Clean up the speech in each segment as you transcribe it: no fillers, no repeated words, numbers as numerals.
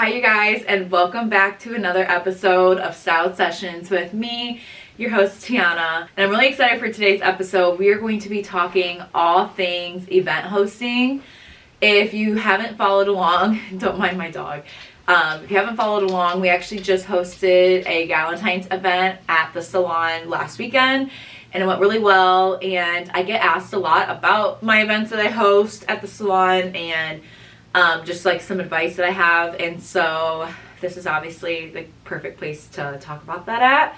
Hi you guys, and welcome back to another episode of Styled Sessions with me, your host Tiana. And I'm really excited for today's episode. We are going to be talking all things event hosting. If you haven't followed along, don't mind my dog. If you haven't followed along, we actually just hosted a Galentine's event at the salon last weekend, and it went really well. And I get asked a lot about my events that I host at the salon and just like some advice that I have, and so this is obviously the perfect place to talk about that at.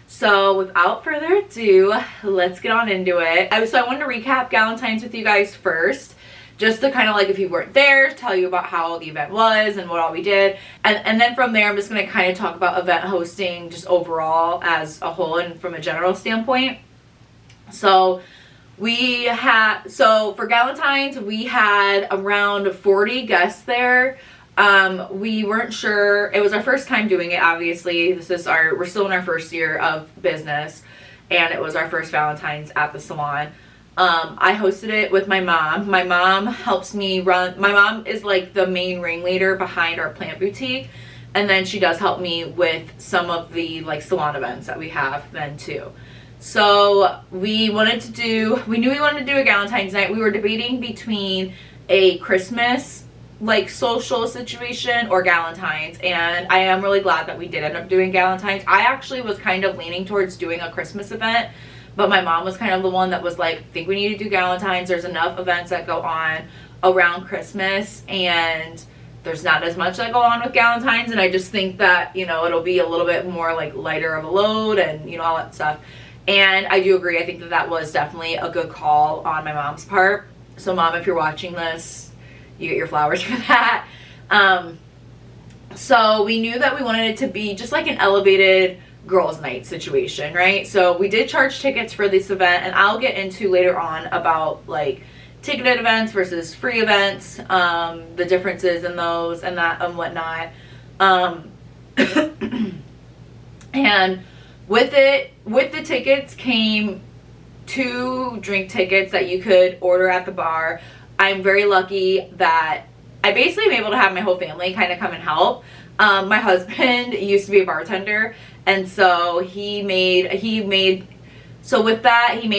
So without further ado, let's get on into it. So I wanted to recap Galentine's with you guys first, just to kind of like, if you weren't there, tell you about how the event was and what all we did, and then from there I'm just going to kind of talk about event hosting just overall as a whole and from a general standpoint. So for Galentine's, we had around 40 guests there. We weren't sure. It was our first time doing it, obviously. We're still in our first year of business, and it was our first Valentine's at the salon. I hosted it with my mom. My mom helps me run. My mom is like the main ringleader behind our plant boutique, and then she does help me with some of the like salon events that we have then too. So we knew we wanted to do a Galentine's night. We were debating between a Christmas like social situation or Galentine's, and I am really glad that we did end up doing Galentine's. I actually was kind of leaning towards doing a Christmas event, but my mom was kind of the one that was like, I think we need to do Galentine's. There's enough events that go on around Christmas, and there's not as much that go on with Galentine's, and I just think that, you know, it'll be a little bit more like lighter of a load and, you know, all that stuff. And I do agree. I think that was definitely a good call on my mom's part. So Mom, if you're watching this, you get your flowers for that. So we knew that we wanted it to be just like an elevated girls' night situation, right? So we did charge tickets for this event, and I'll get into later on about like ticketed events versus free events, the differences in those and that and whatnot. And with the tickets came 2 drink tickets that you could order at the bar. I'm very lucky that I basically am able to have my whole family kind of come and help. My husband used to be a bartender, and so he made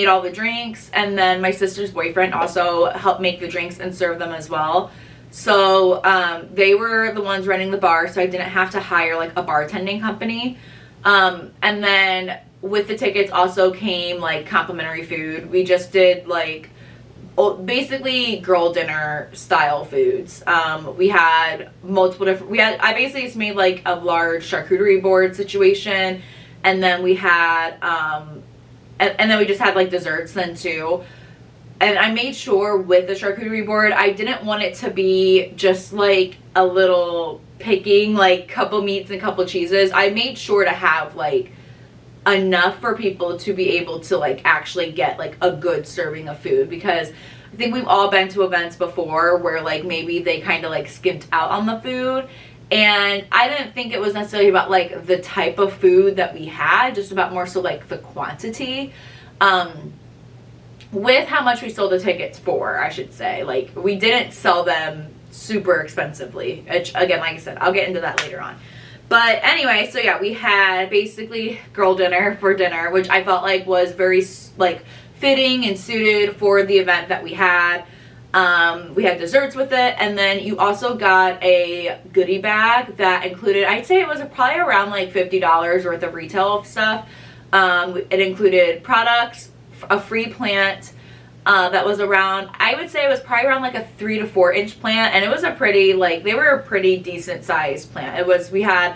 all the drinks, and then my sister's boyfriend also helped make the drinks and serve them as well. So they were the ones running the bar, so I didn't have to hire like a bartending company. And then with the tickets also came like complimentary food. We just did like basically girl dinner style foods. We had multiple different, I basically just made like a large charcuterie board situation, and then we had, and then we just had like desserts then too. And I made sure with the charcuterie board, I didn't want it to be just like a little picking like couple meats and couple cheeses. I made sure to have like enough for people to be able to like actually get like a good serving of food, because I think we've all been to events before where like maybe they kind of like skimped out on the food, and I didn't think it was necessarily about like the type of food that we had, just about more so like the quantity. With how much we sold the tickets for, I should say, like we didn't sell them super expensively, which again, like I said, I'll get into that later on. But anyway, so yeah, we had basically girl dinner for dinner, which I felt like was very like fitting and suited for the event that we had. We had desserts with it, and then you also got a goodie bag that included, I'd say it was probably around like $50 worth of retail stuff. It included products, a free plant that was around, I would say it was probably around like a 3 to 4 inch plant, and it was a pretty, like, they were a pretty decent sized plant. We had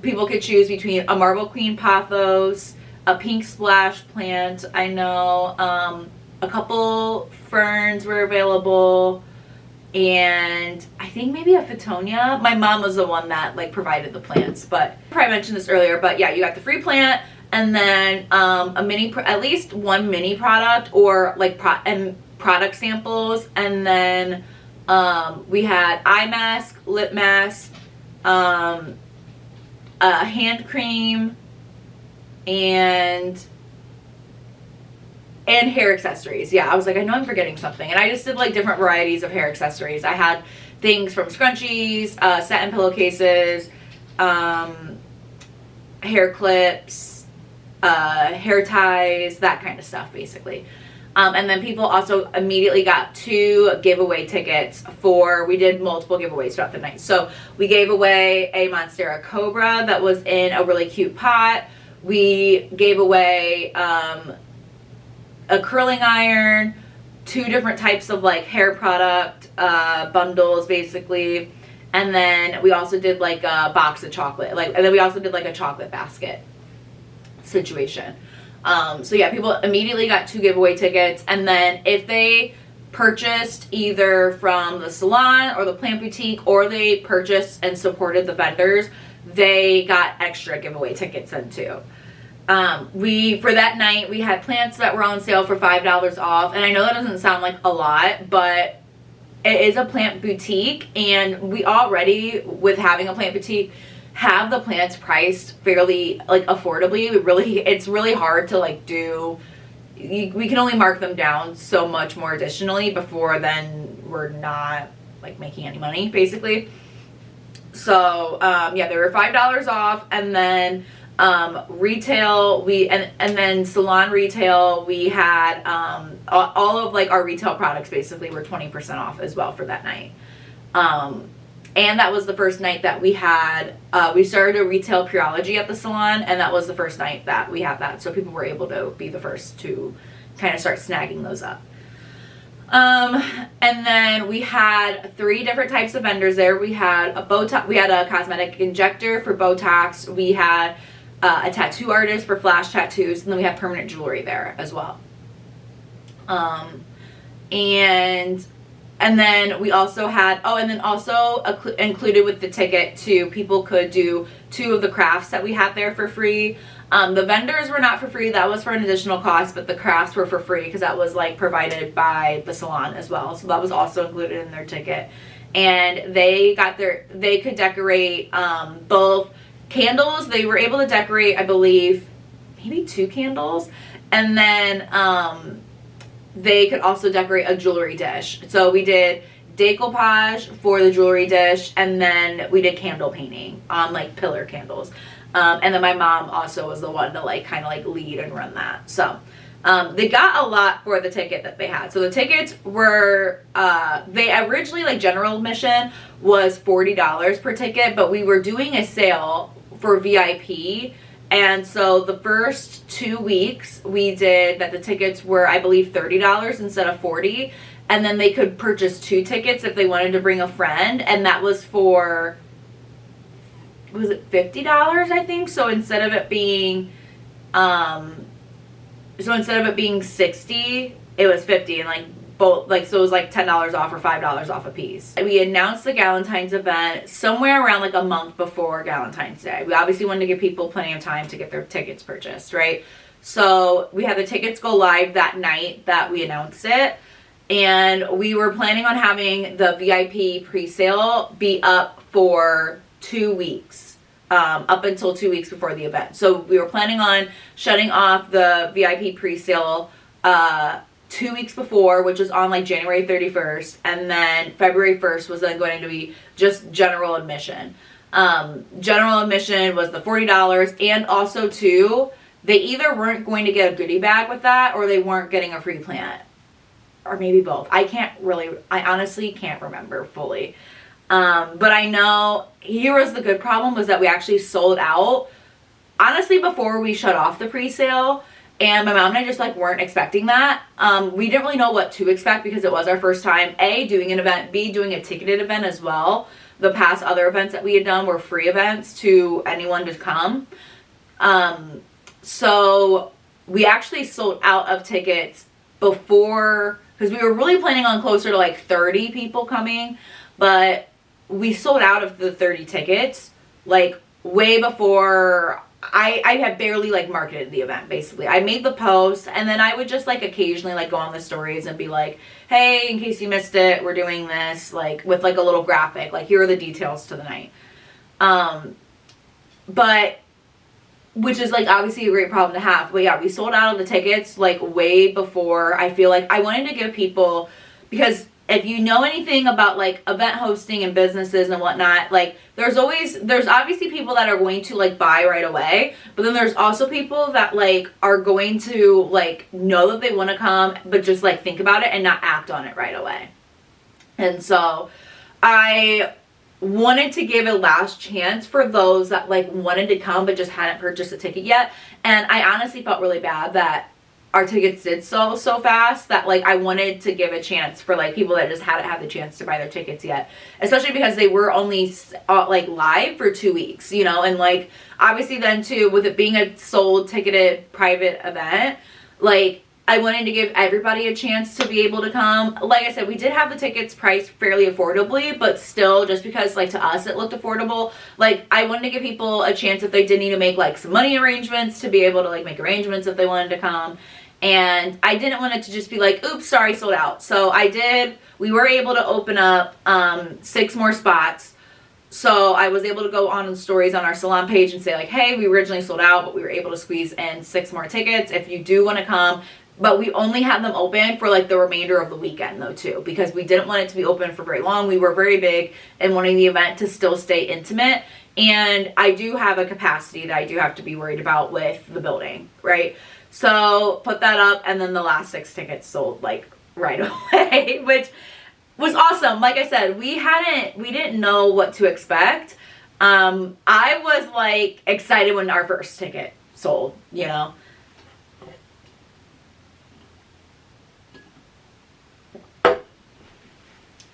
people could choose between a Marble Queen pothos, a pink splash plant, I know, a couple ferns were available, and I think maybe a Fittonia. My mom was the one that like provided the plants, but I probably mentioned this earlier, but yeah, you got the free plant, and then at least one mini product or like product samples, and then we had eye mask, lip mask, a hand cream, and hair accessories. Yeah, I was like, I know I'm forgetting something, and I just did like different varieties of hair accessories. I had things from scrunchies, satin pillowcases, hair clips, hair ties, that kind of stuff basically. And then people also immediately got 2 giveaway tickets we did multiple giveaways throughout the night. So we gave away a Monstera Cobra that was in a really cute pot. We gave away a curling iron, 2 different types of like hair product bundles basically. And then we also did like a box of chocolate, and then we also did like a chocolate basket situation. So yeah, people immediately got 2 giveaway tickets, and then if they purchased either from the salon or the plant boutique, or they purchased and supported the vendors, they got extra giveaway tickets then too. For that night, we had plants that were on sale for $5 off, and I know that doesn't sound like a lot, but it is a plant boutique, and we already, with having a plant boutique, have the plants priced fairly like affordably. It's really hard to like we can only mark them down so much more additionally before then we're not like making any money basically. So yeah, they were $5 off, and then retail and then salon retail, we had all of like our retail products basically were 20% off as well for that night. And that was the first night that we had, we started a retail Pureology at the salon, and that was the first night that we had that. So people were able to be the first to kind of start snagging those up. And then we had 3 different types of vendors there. We had a Botox, we had a cosmetic injector for Botox. We had a tattoo artist for flash tattoos, and then we had permanent jewelry there as well. And then we also had, and then also included with the ticket too, people could do 2 of the crafts that we had there for free. The vendors were not for free, that was for an additional cost, but the crafts were for free because that was like provided by the salon as well. So that was also included in their ticket. And they could decorate both candles. They were able to decorate, I believe, maybe 2 candles. And then they could also decorate a jewelry dish. So we did decoupage for the jewelry dish, and then we did candle painting on like pillar candles. And then my mom also was the one to like kind of like lead and run that. So they got a lot for the ticket that they had. So the tickets were, they originally, like general admission was $40 per ticket, but we were doing a sale for VIP. And so the first 2 weeks we did that the tickets were, I believe, $30 instead of $40. And then they could purchase 2 tickets if they wanted to bring a friend. And that was for, was it $50, I think? So instead of it being, $60, it was $50, and like both, like, so it was like $10 off or $5 off a piece. We announced the Galentine's event somewhere around like a month before Galentine's Day. We obviously wanted to give people plenty of time to get their tickets purchased, right? So we had the tickets go live that night that we announced it, and we were planning on having the VIP pre-sale be up for 2 weeks, up until 2 weeks before the event. So we were planning on shutting off the VIP pre-sale 2 weeks before, which was on like January 31st, and then February 1st was then going to be just general admission. General admission was the $40, and also too, they either weren't going to get a goodie bag with that, or they weren't getting a free plant, or maybe both. I honestly can't remember fully. But I know here was the good problem, was that we actually sold out honestly before we shut off the pre-sale. And my mom and I just like weren't expecting that. We didn't really know what to expect because it was our first time, A, doing an event, B, doing a ticketed event as well. The past other events that we had done were free events to anyone to come. So we actually sold out of tickets before, because we were really planning on closer to like 30 people coming, but we sold out of the 30 tickets like way before. I had barely like marketed the event basically. I made the post, and then I would just like occasionally like go on the stories and be like, hey, in case you missed it, we're doing this, like with like a little graphic, like here are the details to the night. But which is like obviously a great problem to have. But yeah, we sold out of the tickets like way before. I feel like I wanted to give people, because if you know anything about like event hosting and businesses and whatnot, like there's obviously people that are going to like buy right away, but then there's also people that like are going to like know that they want to come, but just like think about it and not act on it right away. And so I wanted to give a last chance for those that like wanted to come but just hadn't purchased a ticket yet. And I honestly felt really bad that our tickets did so fast, that like I wanted to give a chance for like people that just hadn't had the chance to buy their tickets yet, especially because they were only like live for 2 weeks, you know. And like obviously then too, with it being a sold ticketed private event, like I wanted to give everybody a chance to be able to come. Like I said, we did have the tickets priced fairly affordably, but still, just because like to us it looked affordable, like I wanted to give people a chance if they did need to make like some money arrangements, to be able to like make arrangements if they wanted to come. And I didn't want it to just be like, oops, sorry, sold out. So we were able to open up 6 more spots. So I was able to go on the stories on our salon page and say like, hey, we originally sold out, but we were able to squeeze in 6 more tickets if you do want to come. But we only had them open for like the remainder of the weekend though too, because we didn't want it to be open for very long. We were very big in wanting the event to still stay intimate. And I do have a capacity that I do have to be worried about with the building, right? So put that up, and then the last 6 tickets sold like right away, which was awesome. Like I said, we didn't know what to expect. I was like excited when our first ticket sold, you know.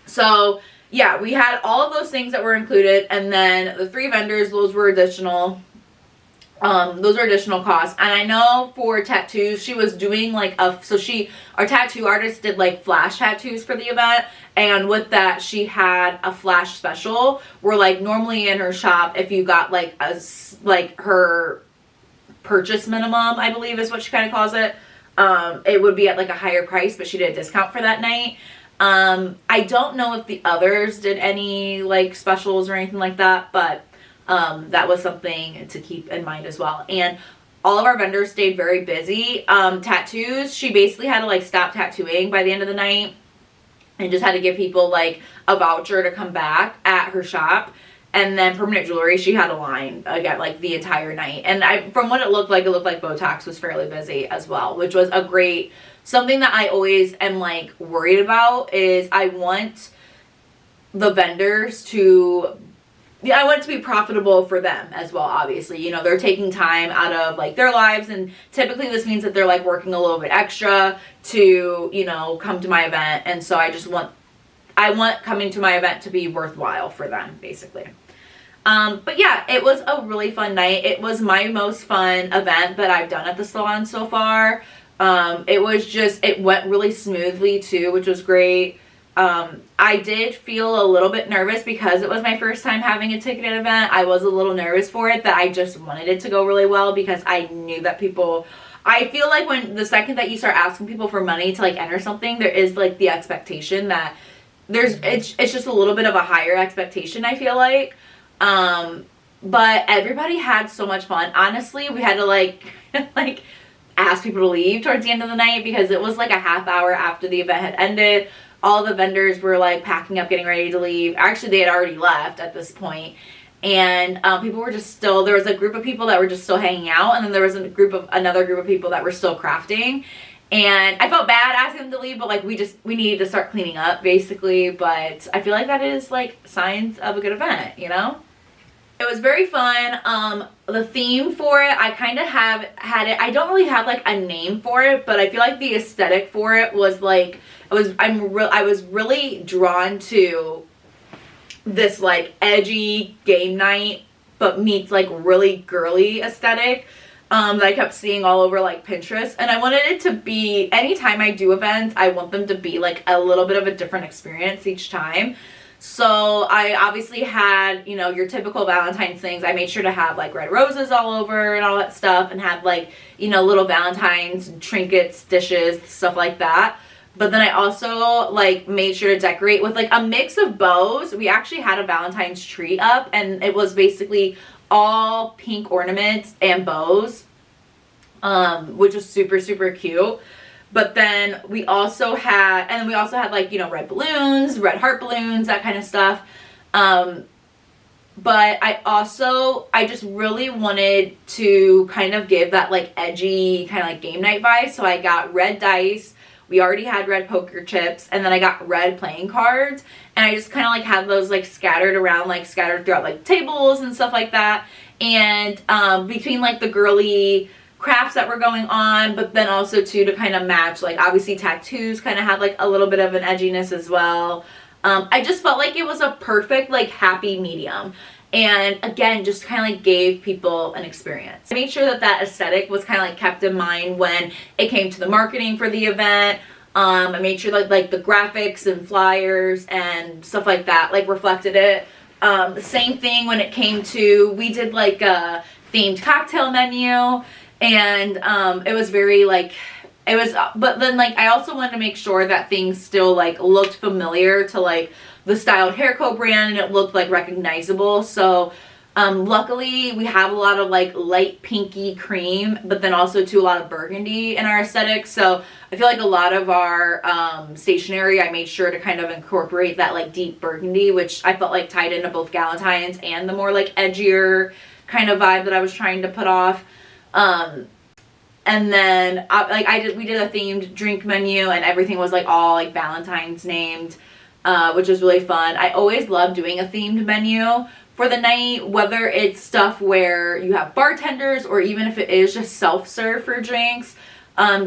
So yeah, we had all of those things that were included, and then the 3 vendors, those were additional. Those are additional costs. And I know for tattoos, she was doing like our tattoo artist did like flash tattoos for the event, and with that she had a flash special where like normally in her shop, if you got like her purchase minimum, I believe is what she kind of calls it, it would be at like a higher price, but she did a discount for that night. I don't know if the others did any like specials or anything like that, but that was something to keep in mind as well. And all of our vendors stayed very busy. Tattoos, she basically had to like stop tattooing by the end of the night and just had to give people like a voucher to come back at her shop. And then permanent jewelry, she had a line again like the entire night. And from what it looked like Botox was fairly busy as well, which was a great, something that I always am like worried about is I want the vendors to, I want it to be profitable for them as well, obviously. You know, they're taking time out of like their lives, and typically this means that they're like working a little bit extra to, you know, come to my event. And so I want coming to my event to be worthwhile for them, basically. But yeah, it was a really fun night. It was my most fun event that I've done at the salon so far. It went really smoothly too, which was great. I did feel a little bit nervous because it was my first time having a ticketed event. I was a little nervous for it, that I just wanted it to go really well, because I knew that I feel like when the second that you start asking people for money to like enter something, there is like the expectation that it's just a little bit of a higher expectation, I feel like. But everybody had so much fun. Honestly, we had to like ask people to leave towards the end of the night, because it was like a half hour after the event had ended. All the vendors were like packing up, getting ready to leave. Actually, they had already left at this point. And people were just still, there was a group of people that were just still hanging out, and then there was another group of people that were still crafting. And I felt bad asking them to leave, but like we needed to start cleaning up basically. But I feel like that is like signs of a good event, you know? It was very fun. The theme for it, I kind of had it, I don't really have like a name for it, but I feel like the aesthetic for it was like, I was really drawn to this like edgy game night, but meets like really girly aesthetic that I kept seeing all over like Pinterest. And I wanted it to be, anytime I do events, I want them to be like a little bit of a different experience each time. So I obviously had, you know, your typical Valentine's things. I made sure to have like red roses all over and all that stuff, and had like, you know, little Valentine's trinkets, dishes, stuff like that. But then I also like made sure to decorate with like a mix of bows. We actually had a Valentine's tree up, and it was basically all pink ornaments and bows, which was super, super cute. But then we also had, like, you know, red balloons, red heart balloons, that kind of stuff. But I just really wanted to kind of give that like edgy kind of like game night vibe. So I got red dice. We already had red poker chips, and then I got red playing cards, and I just kind of like had those like scattered throughout like tables and stuff like that. And between like the girly crafts that were going on, but then also too to kind of match, like obviously tattoos kind of had like a little bit of an edginess as well. I just felt like it was a perfect like happy medium, and again just kind of like gave people an experience. I made sure that that aesthetic was kind of like kept in mind when it came to the marketing for the event. I made sure that like the graphics and flyers and stuff like that like reflected it. Same thing when it came to, we did like a themed cocktail menu, and it was very like, but then like I also wanted to make sure that things still like looked familiar to like the Styled Hair Co brand, and it looked like recognizable. So luckily we have a lot of like light pinky cream, but then also too a lot of burgundy in our aesthetic. So I feel like a lot of our stationery, I made sure to kind of incorporate that like deep burgundy, which I felt like tied into both Galentine's and the more like edgier kind of vibe that I was trying to put off. And then we did a themed drink menu, and everything was like all like Valentine's named, which was really fun. I always love doing a themed menu for the night, whether it's stuff where you have bartenders or even if it is just self-serve for drinks,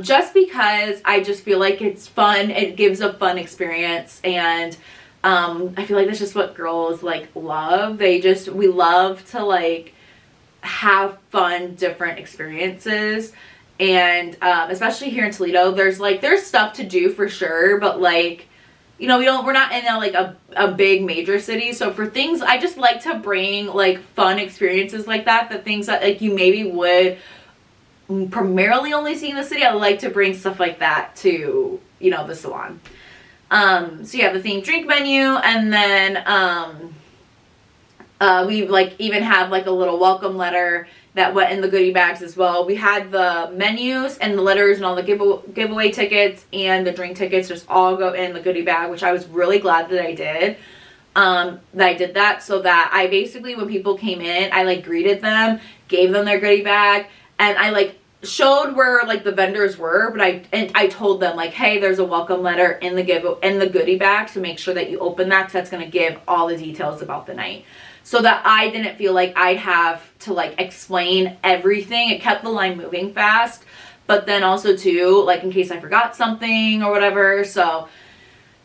just because I just feel like it's fun. It gives a fun experience, and I feel like that's just what girls like love. We love to like have fun, different experiences. And especially here in Toledo, there's stuff to do for sure, but like, you know, we're not in a big major city. So for things, I just like to bring like fun experiences like that, the things that like you maybe would primarily only see in the city. I like to bring stuff like that to, you know, the salon. So yeah, the themed drink menu, and then we like even had like a little welcome letter that went in the goodie bags as well. We had the menus and the letters and all the giveaway tickets and the drink tickets just all go in the goodie bag, which I was really glad that I did. That so that I basically, when people came in, I like greeted them, gave them their goodie bag, and I like showed where like the vendors were, but I told them like, hey, there's a welcome letter in the goodie bag, so make sure that you open that, because that's going to give all the details about the night. So that I didn't feel like I'd have to like explain everything. It kept the line moving fast, but then also too, like in case I forgot something or whatever. So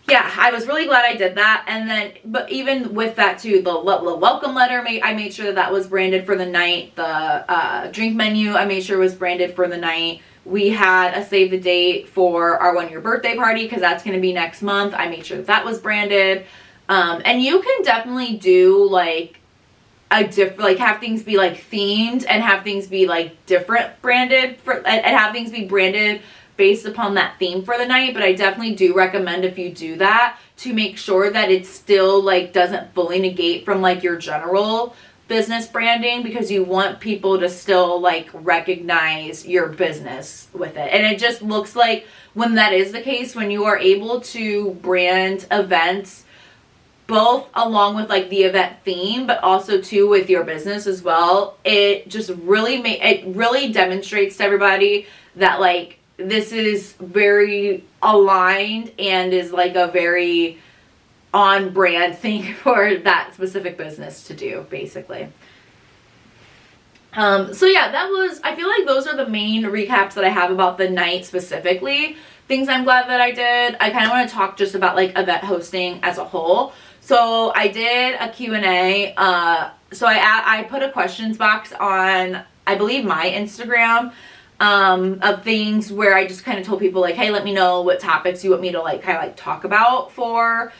yeah, I was really glad I did that. And then, but even with that too, the welcome letter, I made sure that was branded for the night. The drink menu, I made sure was branded for the night. We had a save the date for our 1-year birthday party, because that's going to be next month. I made sure that was branded. And you can definitely do like have things be like themed, and have things be like different branded and have things be branded based upon that theme for the night. But I definitely do recommend, if you do that, to make sure that it still like doesn't fully negate from like your general business branding, because you want people to still like recognize your business with it. And it just looks like, when that is the case, when you are able to brand events both along with like the event theme, but also too with your business as well, it just really demonstrates to everybody that like this is very aligned and is like a very on brand thing for that specific business to do, basically. So yeah, I feel like those are the main recaps that I have about the night specifically. Things I'm glad that I did. I kind of want to talk just about like event hosting as a whole. So I did a Q&A. So I put a questions box on, I believe, my Instagram, of things where I just kind of told people like, hey, let me know what topics you want me to like kind of like talk about for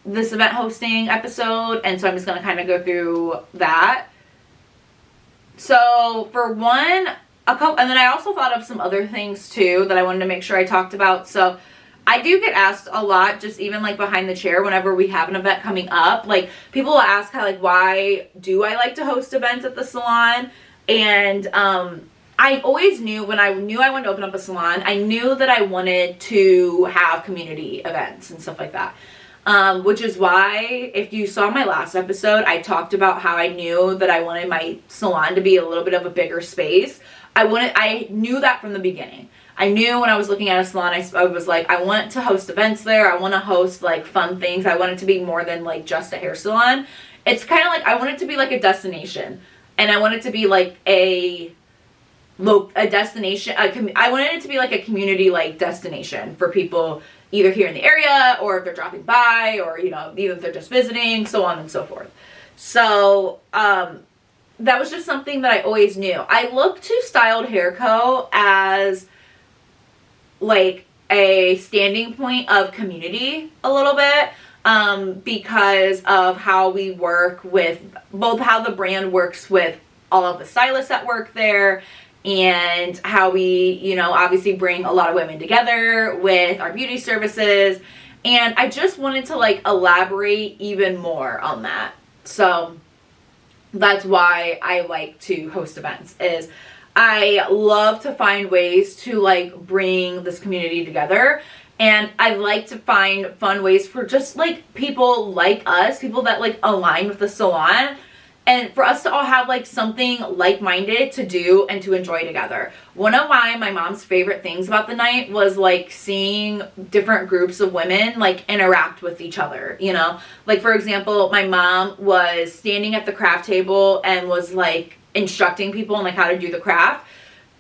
this event hosting episode. And so I'm just going to kind of go through that. So for one, and then I also thought of some other things too that I wanted to make sure I talked about. So I do get asked a lot, just even like behind the chair, whenever we have an event coming up. Like, people will ask how, like, why do I like to host events at the salon? And I always knew when I knew I wanted to open up a salon, I knew that I wanted to have community events and stuff like that. Which is why, if you saw my last episode, I talked about how I knew that I wanted my salon to be a little bit of a bigger space. I knew that from the beginning. I knew when I was looking at a salon, I was like, I want to host events there. I want to host like fun things. I want it to be more than like just a hair salon. It's kind of like, I want it to be like a destination. And I want it to be like a destination. I wanted it to be like a community like destination for people either here in the area or if they're dropping by or, you know, even if they're just visiting, so on and so forth. So, that was just something that I always knew. I look to Styled Hair Co. as like a standing point of community a little bit, because of how we work with both how the brand works with all of the stylists that work there and how we, you know, obviously bring a lot of women together with our beauty services. And I just wanted to like elaborate even more on that. So that's why I like to host events, is I love to find ways to like bring this community together. And I like to find fun ways for just like people like us, people that like align with the salon, and for us to all have like something like-minded to do and to enjoy together. One of my mom's favorite things about the night was like seeing different groups of women like interact with each other, you know? Like for example, my mom was standing at the craft table and was like instructing people on like how to do the craft.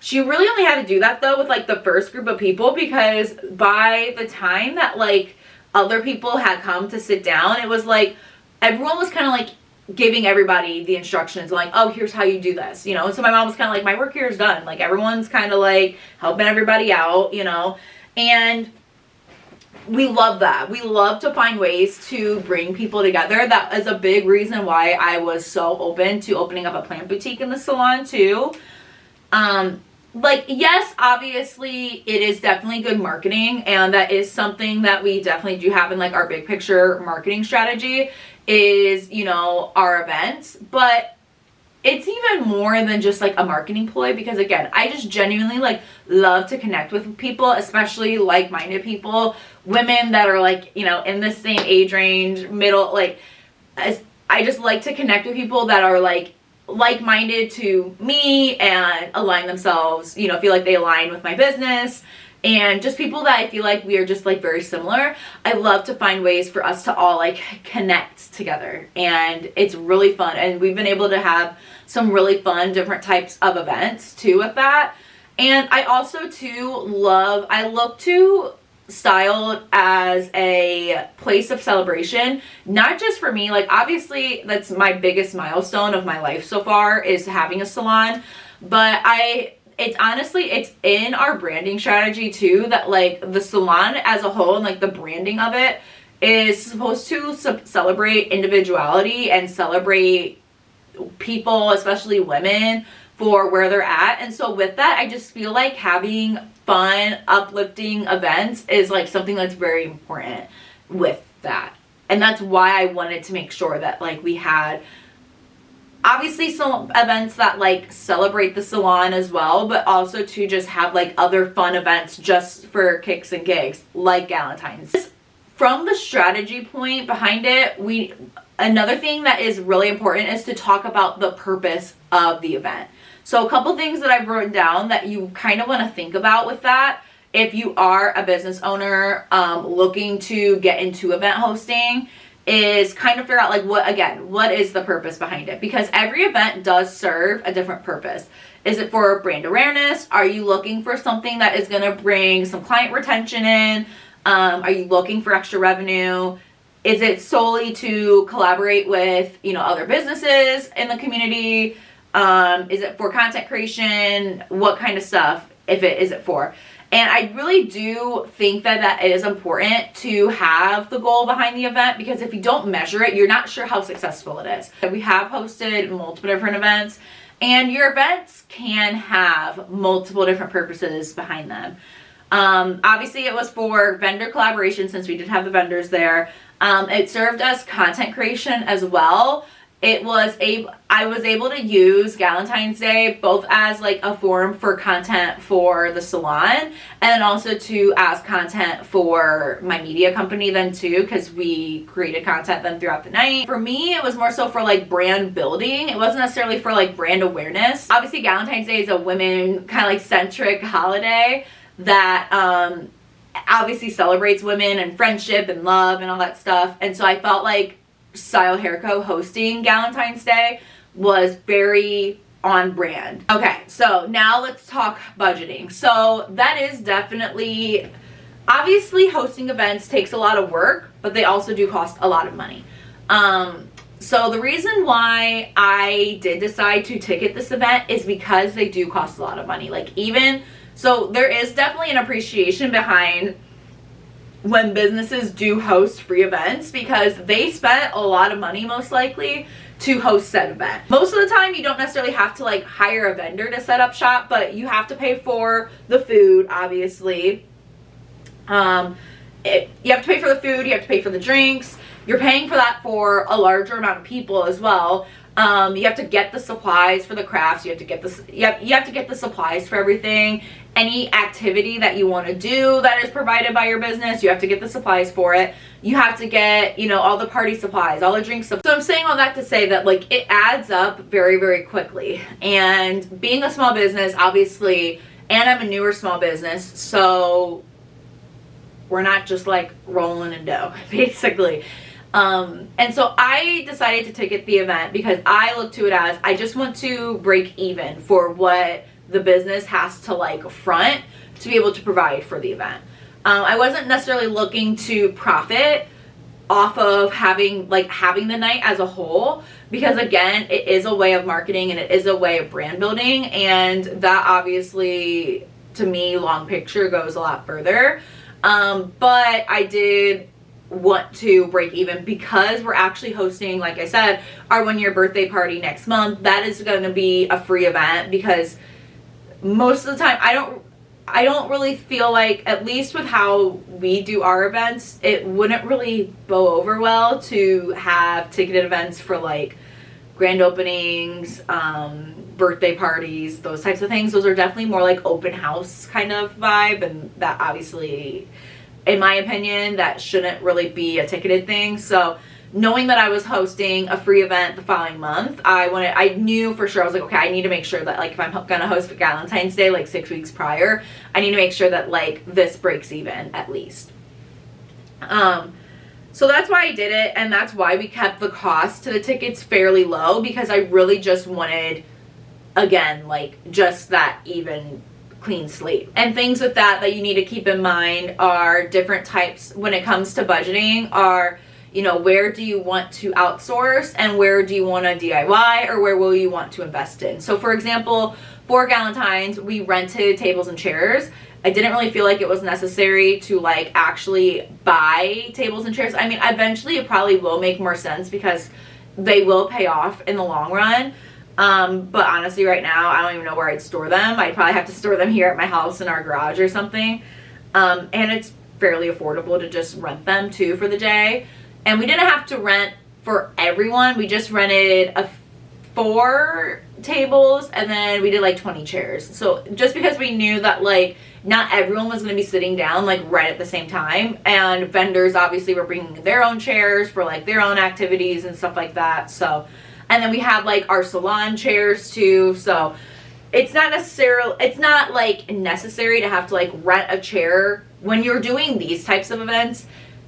She really only had to do that though with like the first group of people, because by the time that like other people had come to sit down, it was like everyone was kind of like giving everybody the instructions like, oh, here's how you do this, you know? And so my mom was kind of like, my work here is done. Like everyone's kind of like helping everybody out, you know? And we love that. We love to find ways to bring people together. That is a big reason why I was so open to opening up a plant boutique in the salon too. Like, yes, obviously it is definitely good marketing, and that is something that we definitely do have in like our big picture marketing strategy is, you know, our events, but it's even more than just like a marketing ploy, because again, I just genuinely like love to connect with people, especially like-minded people, women that are like, you know, in the same age range, middle, like, I just like to connect with people that are like-minded to me and align themselves, you know, feel like they align with my business, and just people that I feel like we are just like very similar. I love to find ways for us to all like connect together, and it's really fun, and we've been able to have some really fun different types of events too with that. And I also too I look to Styled as a place of celebration, not just for me. Like obviously that's my biggest milestone of my life so far, is having a salon, but it's honestly, it's in our branding strategy too, that like the salon as a whole and like the branding of it is supposed to celebrate individuality and celebrate people, especially women, for where they're at. And so with that, I just feel like having fun, uplifting events is like something that's very important with that. And that's why I wanted to make sure that like we had obviously some events that like celebrate the salon as well, but also to just have like other fun events just for kicks and gigs, like Galentine's. From the strategy point behind it, another thing that is really important is to talk about the purpose of the event. So a couple things that I've written down that you kind of want to think about with that, if you are a business owner looking to get into event hosting, is kind of figure out like what is the purpose behind it? Because every event does serve a different purpose. Is it for brand awareness? Are you looking for something that is going to bring some client retention in? Are you looking for extra revenue? Is it solely to collaborate with, you know, other businesses in the community? Is it for content creation? What kind of stuff is it for? And I really do think that it is important to have the goal behind the event, because if you don't measure it, you're not sure how successful it is. We have hosted multiple different events, and your events can have multiple different purposes behind them. Obviously it was for vendor collaboration, since we did have the vendors there. It served as content creation as well. I was able to use Valentine's Day both as like a forum for content for the salon, and then also as content for my media company then too, because we created content then throughout the night. For me, it was more so for like brand building. It wasn't necessarily for like brand awareness. Obviously, Valentine's Day is a women kind of like centric holiday that obviously celebrates women and friendship and love and all that stuff. And so I felt like Style Hair Co. hosting Valentine's Day was very on brand. Okay, so now let's talk budgeting. So that is definitely, obviously hosting events takes a lot of work, but they also do cost a lot of money. So the reason why I did decide to ticket this event is because they do cost a lot of money. Like so there is definitely an appreciation behind when businesses do host free events, because they spent a lot of money most likely to host said event. Most of the time you don't necessarily have to like hire a vendor to set up shop, but you have to pay for the food, obviously. You have to pay for the food, you have to pay for the drinks. You're paying for that for a larger amount of people as well. You have to get the supplies for the crafts. You have to get the supplies for everything. Any activity that you want to do that is provided by your business, you have to get the supplies for it. You have to get, all the party supplies, all the drink supplies. So I'm saying all that to say that like it adds up very, very quickly. And being a small business, obviously, and I'm a newer small business, so we're not just like rolling in dough, basically. And so I decided to ticket the event because I look to it as I just want to break even for what the business has to like front to be able to provide for the event. I wasn't necessarily looking to profit off of having the night as a whole, because again, it is a way of marketing and it is a way of brand building, and that obviously to me, long picture, goes a lot further. But I did want to break even because we're actually hosting, like I said, our 1-year birthday party next month. That is going to be a free event because most of the time I don't really feel like, at least with how we do our events, it wouldn't really bow over well to have ticketed events for like grand openings, birthday parties, those types of things. Those are definitely more like open house kind of vibe, and that obviously, in my opinion, that shouldn't really be a ticketed thing. So knowing that I was hosting a free event the following month, I knew for sure, I was like, okay, I need to make sure that like if I'm gonna host Valentine's Day like 6 weeks prior, I need to make sure that like this breaks even at least. So that's why I did it, and that's why we kept the cost to the tickets fairly low, because I really just wanted, again, like just that even clean slate. And things with that you need to keep in mind are different types when it comes to budgeting are, where do you want to outsource and where do you want to DIY, or where will you want to invest in? So for example, for Galentine's, we rented tables and chairs. I didn't really feel like it was necessary to like actually buy tables and chairs. I mean, eventually it probably will make more sense because they will pay off in the long run. But honestly right now, I don't even know where I'd store them. I'd probably have to store them here at my house in our garage or something. And it's fairly affordable to just rent them too for the day. And we didn't have to rent for everyone. We just rented 4 tables, and then we did like 20 chairs. So just because we knew that like not everyone was going to be sitting down like right at the same time, and vendors obviously were bringing their own chairs for like their own activities and stuff like that. So, and then we had like our salon chairs too. So it's not like necessary to have to like rent a chair when you're doing these types of events.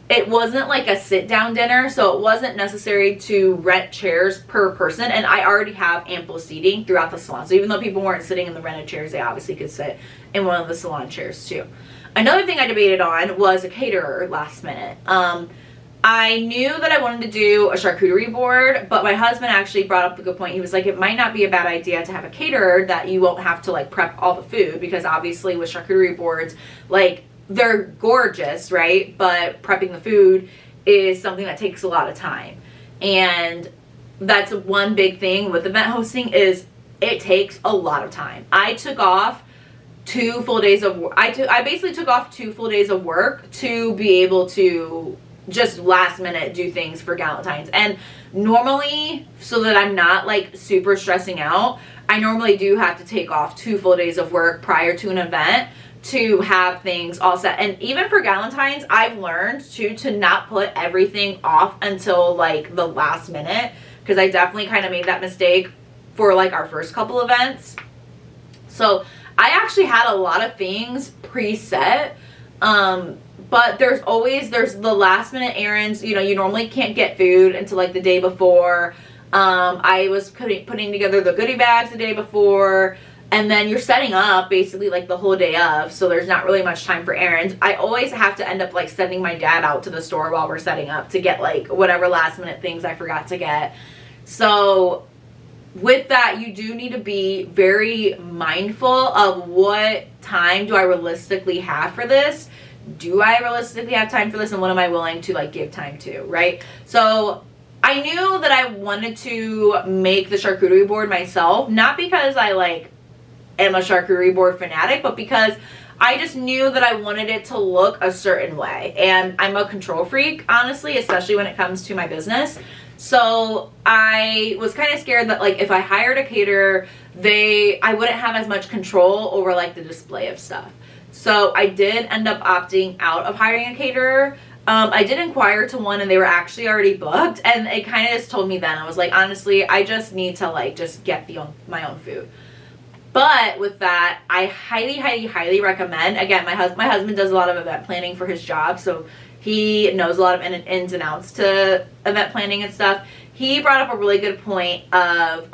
It wasn't like a sit down dinner, so it wasn't necessary to rent chairs per person, and I already have ample seating throughout the salon. So even though people weren't sitting in the rented chairs, they obviously could sit in one of the salon chairs too. Another thing I debated on was a caterer last minute. I knew that I wanted to do a charcuterie board, but my husband actually brought up a good point. He was like, it might not be a bad idea to have a caterer that you won't have to like prep all the food, because obviously with charcuterie boards, like, they're gorgeous, right? But prepping the food is something that takes a lot of time. And that's one big thing with event hosting, is it takes a lot of time. I took off 2 full days of work. I basically took off 2 full days of work to be able to just last minute do things for Galentine's. And normally, so that I'm not like super stressing out, I normally do have to take off 2 full days of work prior to an event to have things all set. And even for Galentine's, I've learned to not put everything off until like the last minute, because I definitely kind of made that mistake for like our first couple events. So I actually had a lot of things preset, but there's the last minute errands. You know, you normally can't get food until like the day before. I was putting together the goodie bags the day before, and then you're setting up basically like the whole day of, so there's not really much time for errands. I always have to end up like sending my dad out to the store while we're setting up to get like whatever last minute things I forgot to get. So with that, you do need to be very mindful of what time do I realistically have for this. Do I realistically have time for this, and what am I willing to like give time to, right? So I knew that I wanted to make the charcuterie board myself, not because I like am a charcuterie board fanatic, but because I just knew that I wanted it to look a certain way. And I'm a control freak, honestly, especially when it comes to my business. So I was kind of scared that like if I hired a caterer, I wouldn't have as much control over like the display of stuff. So I did end up opting out of hiring a caterer. I did inquire to one, and they were actually already booked, and it kind of just told me then, I was like, honestly, I just need to like just get my own food. But with that, I highly, highly, highly recommend, again, my husband does a lot of event planning for his job, so he knows a lot of ins and outs to event planning and stuff. He brought up a really good point of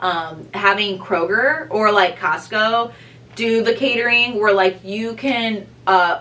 having Kroger or like Costco do the catering, where like you can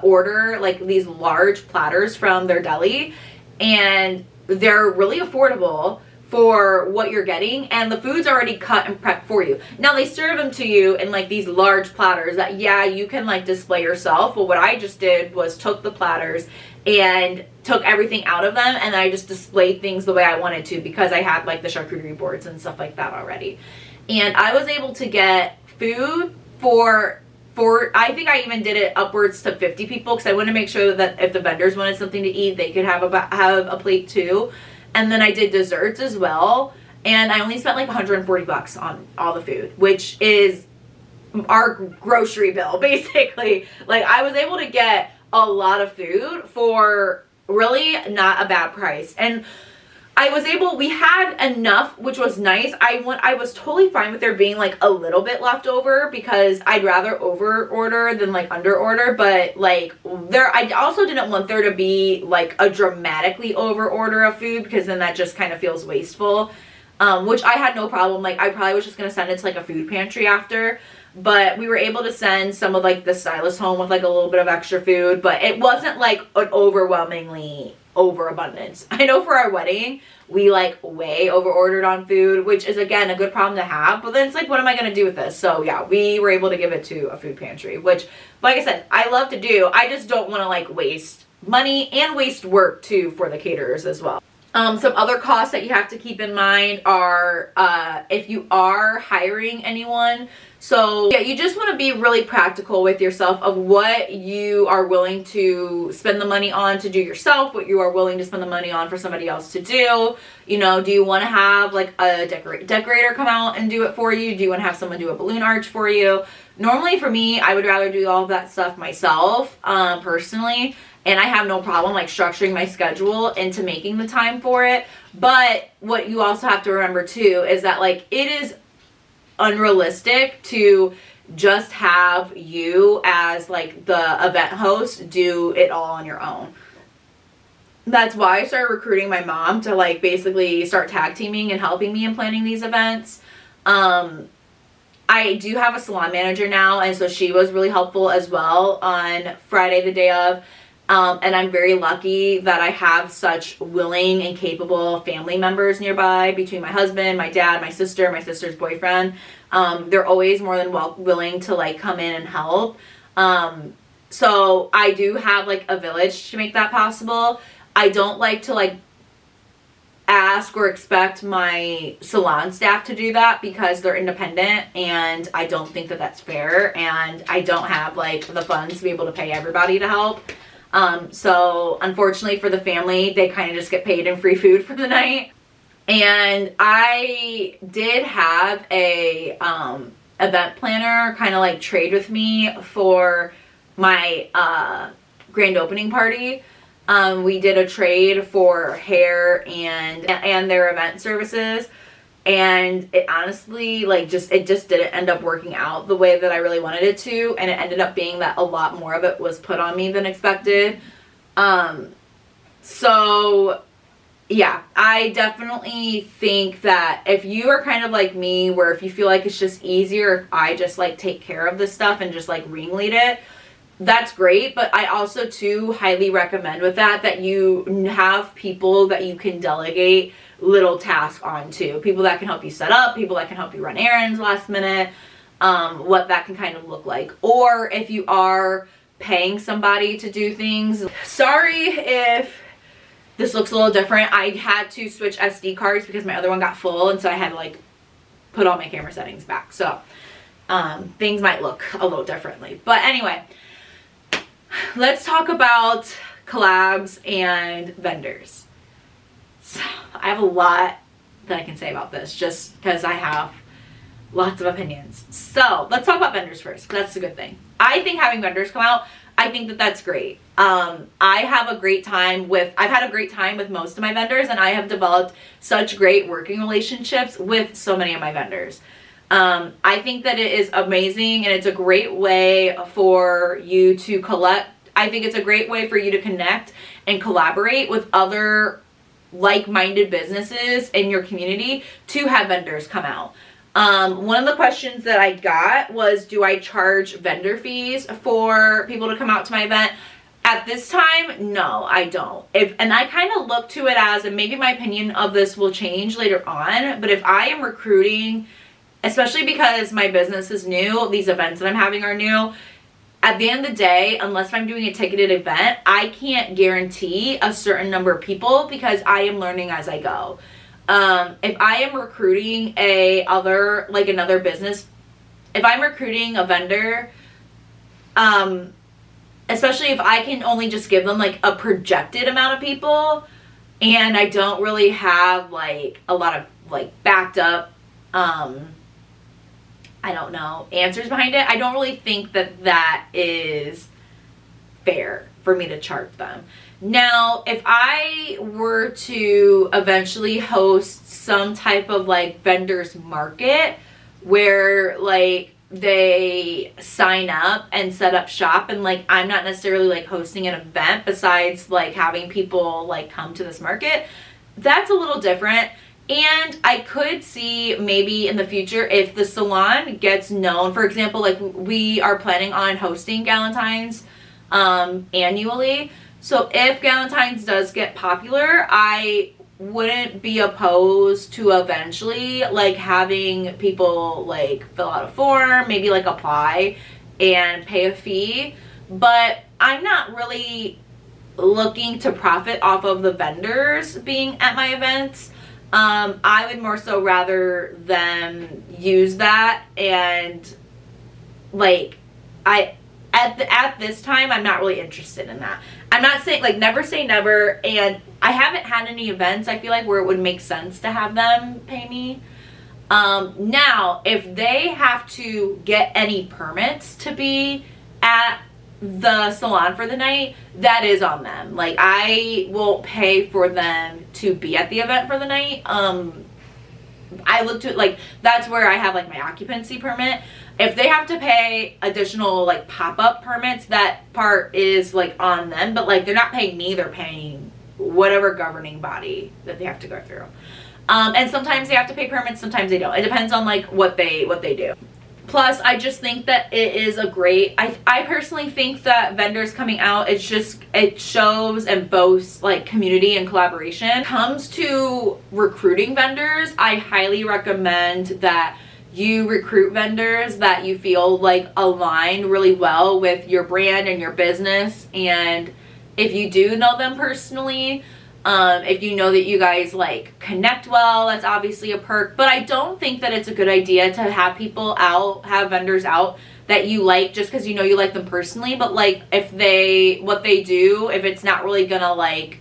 order like these large platters from their deli, and they're really affordable for what you're getting, and the food's already cut and prepped for you. Now they serve them to you in like these large platters that, yeah, you can like display yourself. But what I just did was took the platters and took everything out of them, and I just displayed things the way I wanted to, because I had like the charcuterie boards and stuff like that already. And I was able to get food for I think I even did it upwards to 50 people, because I wanted to make sure that if the vendors wanted something to eat, they could have a plate too. And then I did desserts as well, and I only spent like $140 on all the food, which is our grocery bill basically. Like I was able to get a lot of food for really not a bad price. And we had enough, which was nice. I was totally fine with there being like a little bit left over, because I'd rather over order than like under order. But like I also didn't want there to be like a dramatically over order of food, because then that just kind of feels wasteful. Which I had no problem. Like I probably was just going to send it to like a food pantry after. But we were able to send some of like the stylists home with like a little bit of extra food, but it wasn't like an overwhelmingly overabundance. I know for our wedding, we like way over ordered on food, which is again a good problem to have, but then it's like, what am I going to do with this? So yeah, we were able to give it to a food pantry, which like I said, I love to do. I just don't want to like waste money and waste work too for the caterers as well. Some other costs that you have to keep in mind are if you are hiring anyone. So yeah, you just want to be really practical with yourself of what you are willing to spend the money on to do yourself, what you are willing to spend the money on for somebody else to do. You know, do you want to have like a decorator come out and do it for you? Do you want to have someone do a balloon arch for you? Normally for me, I would rather do all of that stuff myself, personally. And I have no problem like structuring my schedule into making the time for it. But what you also have to remember too is that like it is unrealistic to just have you as like the event host do it all on your own. That's why I started recruiting my mom to like basically start tag teaming and helping me in planning these events. I do have a salon manager now, and so she was really helpful as well on Friday, the day of. And I'm very lucky that I have such willing and capable family members nearby, between my husband, my dad, my sister's boyfriend. They're always more than willing to like come in and help. So I do have like a village to make that possible. I don't like to like ask or expect my salon staff to do that, because they're independent, and I don't think that that's fair, and I don't have like the funds to be able to pay everybody to help. So unfortunately for the family, they kind of just get paid in free food for the night. And I did have a event planner kind of like trade with me for my grand opening party. We did a trade for hair and their event services, and it honestly it just didn't end up working out the way that I really wanted it to, and it ended up being that a lot more of it was put on me than expected. So yeah, I definitely think that if you are kind of like me, where if you feel like it's just easier if I just like take care of this stuff and just like ringlead it, that's great. But I also too highly recommend with that you have people that you can delegate little tasks onto, people that can help you set up, people that can help you run errands last minute, what that can kind of look like. Or if you are paying somebody to do things, sorry if this looks a little different. I had to switch SD cards because my other one got full, and so I had to like put all my camera settings back. So things might look a little differently. But anyway, let's talk about collabs and vendors. So I have a lot that I can say about this just because I have lots of opinions. So let's talk about vendors first, because that's a good thing. I think having vendors come out, I think that that's great. I've had a great time with most of my vendors, and I have developed such great working relationships with so many of my vendors. I think that it is amazing, and it's a great way for you to I think it's a great way for you to connect and collaborate with other like-minded businesses in your community to have vendors come out. One of the questions that I got was, do I charge vendor fees for people to come out to my event? At this time, no, I don't. And I kind of look to it as, and maybe my opinion of this will change later on, but if I am recruiting, especially because my business is new, these events that I'm having are new, at the end of the day, unless I'm doing a ticketed event, I can't guarantee a certain number of people because I am learning as I go. If I am recruiting another business, if I'm recruiting a vendor, especially if I can only just give them like a projected amount of people, and I don't really have like a lot of like backed up, I don't know, answers behind it, I don't really think that that is fair for me to charge them. Now, if I were to eventually host some type of like vendors market where like they sign up and set up shop, and like I'm not necessarily like hosting an event besides like having people like come to this market, that's a little different. And I could see maybe in the future if the salon gets known, for example, like we are planning on hosting Galentine's annually. So if Galentine's does get popular, I wouldn't be opposed to eventually like having people like fill out a form, maybe like apply and pay a fee. But I'm not really looking to profit off of the vendors being at my events. I would more so rather them use that, and like at this time I'm not really interested in that. I'm not saying like never say never, and I haven't had any events I feel like where it would make sense to have them pay me. Now if they have to get any permits to be at the salon for the night, that is on them. Like I will pay for them to be at the event for the night. I look to like, that's where I have like my occupancy permit. If they have to pay additional like pop-up permits, that part is like on them, but like they're not paying me, they're paying whatever governing body that they have to go through. And sometimes they have to pay permits, sometimes they don't. It depends on like what they do. Plus, I just think that it is a great, I personally think that vendors coming out, it shows and boasts like community and collaboration. When it comes to recruiting vendors, I highly recommend that you recruit vendors that you feel like align really well with your brand and your business. And if you do know them personally, If you know that you guys like connect well, that's obviously a perk. But I don't think that it's a good idea to have people out, have vendors out that you like just because you know you like them personally. But like if what they do, if it's not really gonna like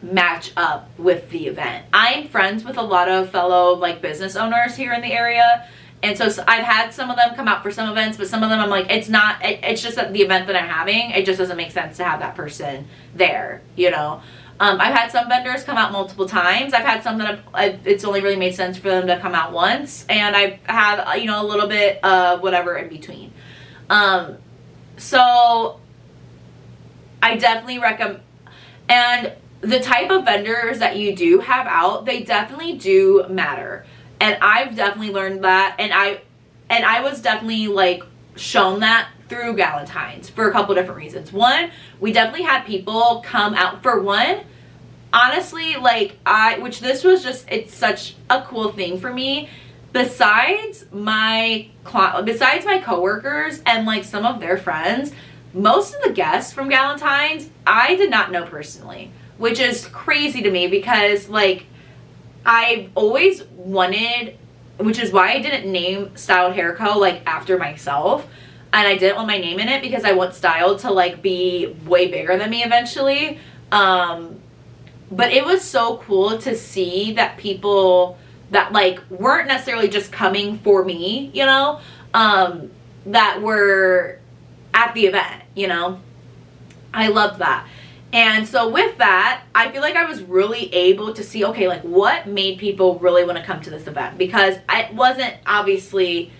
match up with the event. I'm friends with a lot of fellow like business owners here in the area. And so I've had some of them come out for some events, but some of them I'm like, it's just that the event that I'm having, it just doesn't make sense to have that person there, you know? I've had some vendors come out multiple times. I've had some that it's only really made sense for them to come out once. And I've had, you know, a little bit of whatever in between. So I definitely recommend, and the type of vendors that you do have out, they definitely do matter. And I've definitely learned that, and I was definitely like shown that through Galentine's for a couple different reasons. One, we definitely had people come out. For one, honestly, like which this was just, it's such a cool thing for me. Besides my coworkers and like some of their friends, most of the guests from Galentine's I did not know personally, which is crazy to me because like I've always wanted, which is why I didn't name Styled Hair Co. like after myself, and I didn't want my name in it because I want Styled to like be way bigger than me eventually. But it was so cool to see that people that like weren't necessarily just coming for me, you know, that were at the event, you know. I loved that. And so with that, I feel like I was really able to see, okay, like what made people really want to come to this event? Because it wasn't obviously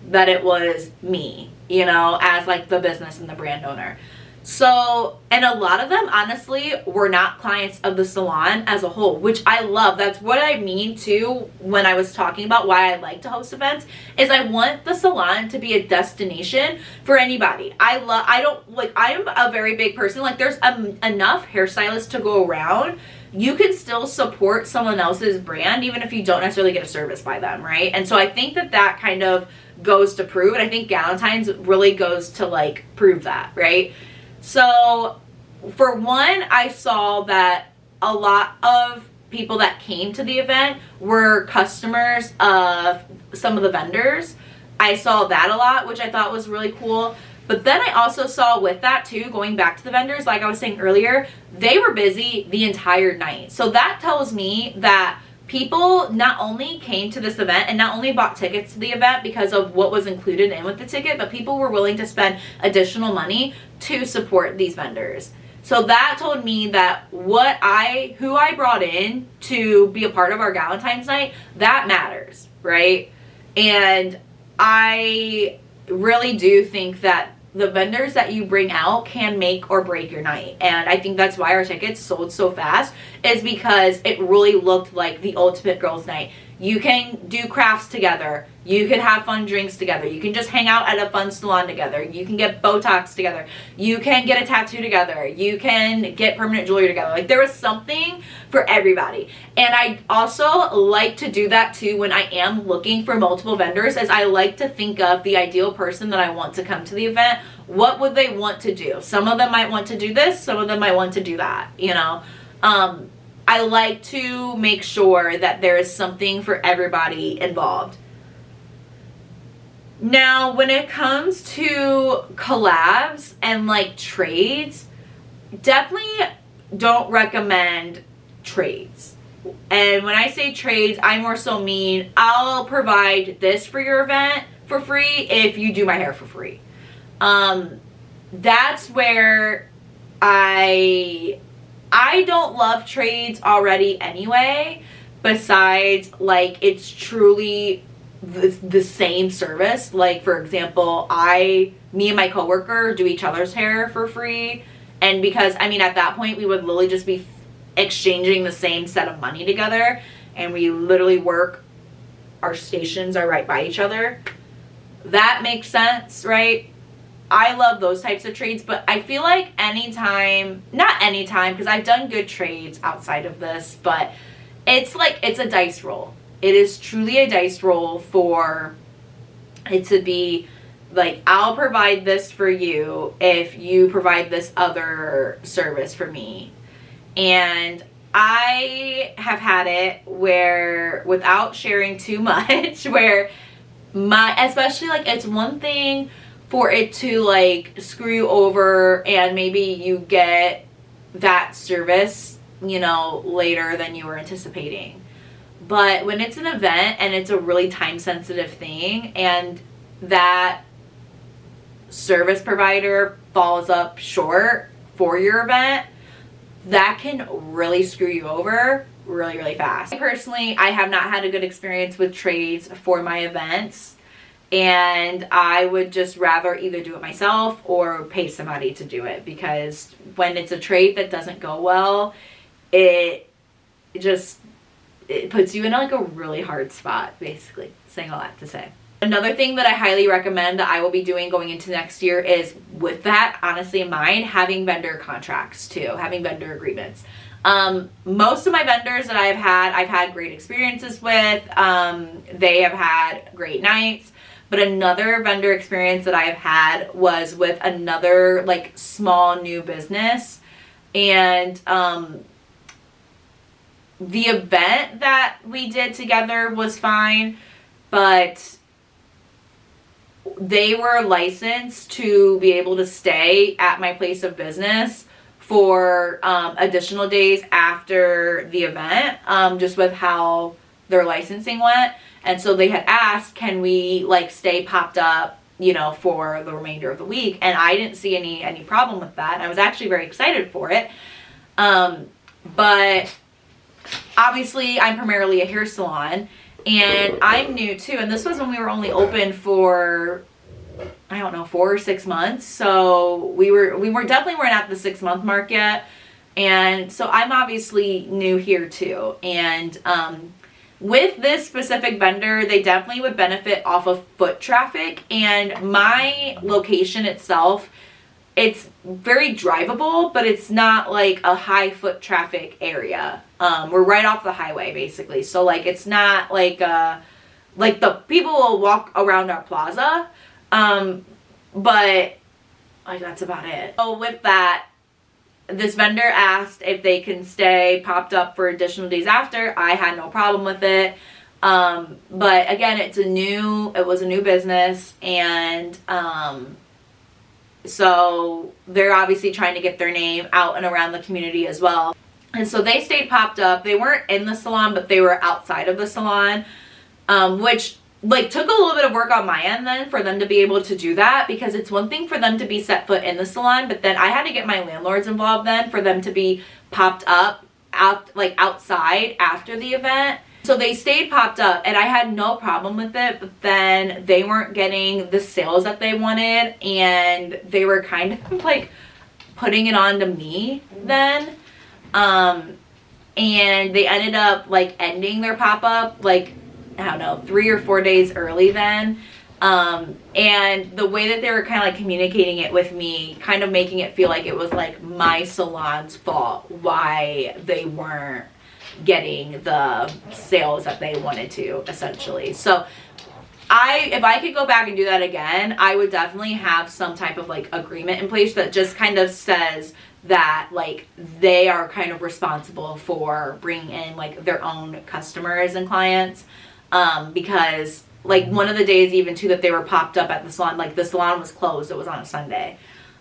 that it was me, you know, as like the business and the brand owner. So, and a lot of them honestly were not clients of the salon as a whole, which I love. That's what I mean too when I was talking about why I like to host events, is I want the salon to be a destination for anybody. I'm a very big person. Like there's enough hairstylists to go around. You can still support someone else's brand even if you don't necessarily get a service by them, right? And so I think that kind of goes to prove, and I think Galentine's really goes to like prove that, right? So for one, I saw that a lot of people that came to the event were customers of some of the vendors. I saw that a lot, which I thought was really cool. But then I also saw with that too, going back to the vendors, like I was saying earlier, they were busy the entire night. So that tells me that people not only came to this event and not only bought tickets to the event because of what was included in with the ticket, but people were willing to spend additional money to support these vendors. So that told me that who I brought in to be a part of our Galentine's night, that matters, right? And I really do think that the vendors that you bring out can make or break your night. And I think that's why our tickets sold so fast, is because it really looked like the ultimate girls' night. You can do crafts together. You can have fun drinks together. You can just hang out at a fun salon together. You can get Botox together. You can get a tattoo together. You can get permanent jewelry together. Like there was something for everybody. And I also like to do that too when I am looking for multiple vendors, as I like to think of the ideal person that I want to come to the event. What would they want to do? Some of them might want to do this. Some of them might want to do that, you know. I like to make sure that there is something for everybody involved. Now, when it comes to collabs and like trades, definitely don't recommend trades. And when I say trades, I more so mean I'll provide this for your event for free if you do my hair for free. That's where I don't love trades already anyway, besides like it's truly the same service. Like for example, me and my coworker do each other's hair for free, and because I mean at that point we would literally just be exchanging the same set of money together, and we literally work, our stations are right by each other. That makes sense, right? I love those types of trades, but I feel like not anytime, because I've done good trades outside of this, but it's like, it's a dice roll. It is truly a dice roll for it to be like, I'll provide this for you if you provide this other service for me. And I have had it where, without sharing too much, where especially like, it's one thing for it to like screw you over and maybe you get that service, you know, later than you were anticipating. But when it's an event and it's a really time sensitive thing and that service provider falls up short for your event, that can really screw you over really, really fast. Personally, I have not had a good experience with trades for my events, and I would just rather either do it myself or pay somebody to do it, because when it's a trade that doesn't go well, it puts you in like a really hard spot, basically, saying all that to say. Another thing that I highly recommend that I will be doing going into next year is, with that honestly in mind, having vendor contracts too, having vendor agreements. Most of my vendors that I've had great experiences with. They have had great nights. But another vendor experience that I've had was with another like small new business, and the event that we did together was fine, but they were licensed to be able to stay at my place of business for additional days after the event, just with how their licensing went. And so they had asked, can we like stay popped up, you know, for the remainder of the week? And I didn't see any problem with that. And I was actually very excited for it. But obviously I'm primarily a hair salon, and I'm new too. And this was when we were only open for, I don't know, 4 or 6 months. So we definitely weren't at the 6-month mark yet. And so I'm obviously new here too. And, with this specific vendor, they definitely would benefit off of foot traffic, and my location itself, it's very drivable, but it's not like a high foot traffic area. We're right off the highway basically. So like, it's not like the people will walk around our plaza. But like, that's about it. So with that, this vendor asked if they can stay popped up for additional days after. I had no problem with it. But again, it was a new business, and so they're obviously trying to get their name out and around the community as well. And so they stayed popped up. They weren't in the salon, but they were outside of the salon, which like took a little bit of work on my end then for them to be able to do that, because it's one thing for them to be set foot in the salon, but then I had to get my landlords involved then for them to be popped up outside after the event. So they stayed popped up, and I had no problem with it, but then they weren't getting the sales that they wanted, and they were kind of like putting it on to me then. And they ended up like ending their pop-up like, I don't know, 3 or 4 days early then. And the way that they were kind of like communicating it with me, kind of making it feel like it was like my salon's fault why they weren't getting the sales that they wanted to, essentially. So if I could go back and do that again, I would definitely have some type of like agreement in place that just kind of says that like they are kind of responsible for bringing in like their own customers and clients. Because like one of the days even too that they were popped up at the salon, like the salon was closed, it was on a Sunday.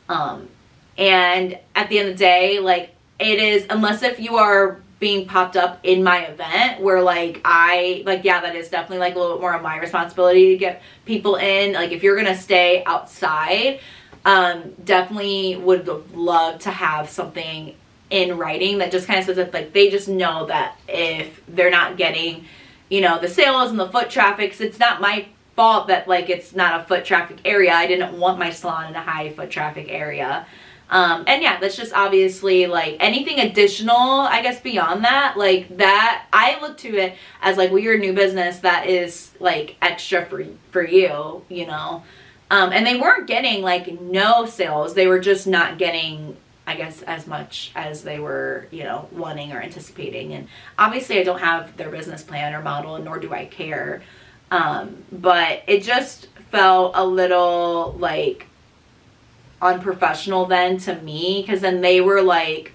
And at the end of the day, like it is, unless if you are being popped up in my event where like yeah, that is definitely like a little bit more of my responsibility to get people in. Like if you're gonna stay outside, definitely would love to have something in writing that just kind of says that like they just know that if they're not getting, you know, the sales and the foot traffic, 'cause it's not my fault that like it's not a foot traffic area. I didn't want my salon in a high foot traffic area. And yeah, that's just obviously like anything additional, I guess, beyond that, like that, I look to it as like, well, you're a new business, that is like extra for you, you know. And they weren't getting like no sales. They were just not getting, I guess, as much as they were, you know, wanting or anticipating. And obviously I don't have their business plan or model, nor do I care. But it just felt a little like unprofessional then to me, because then they were like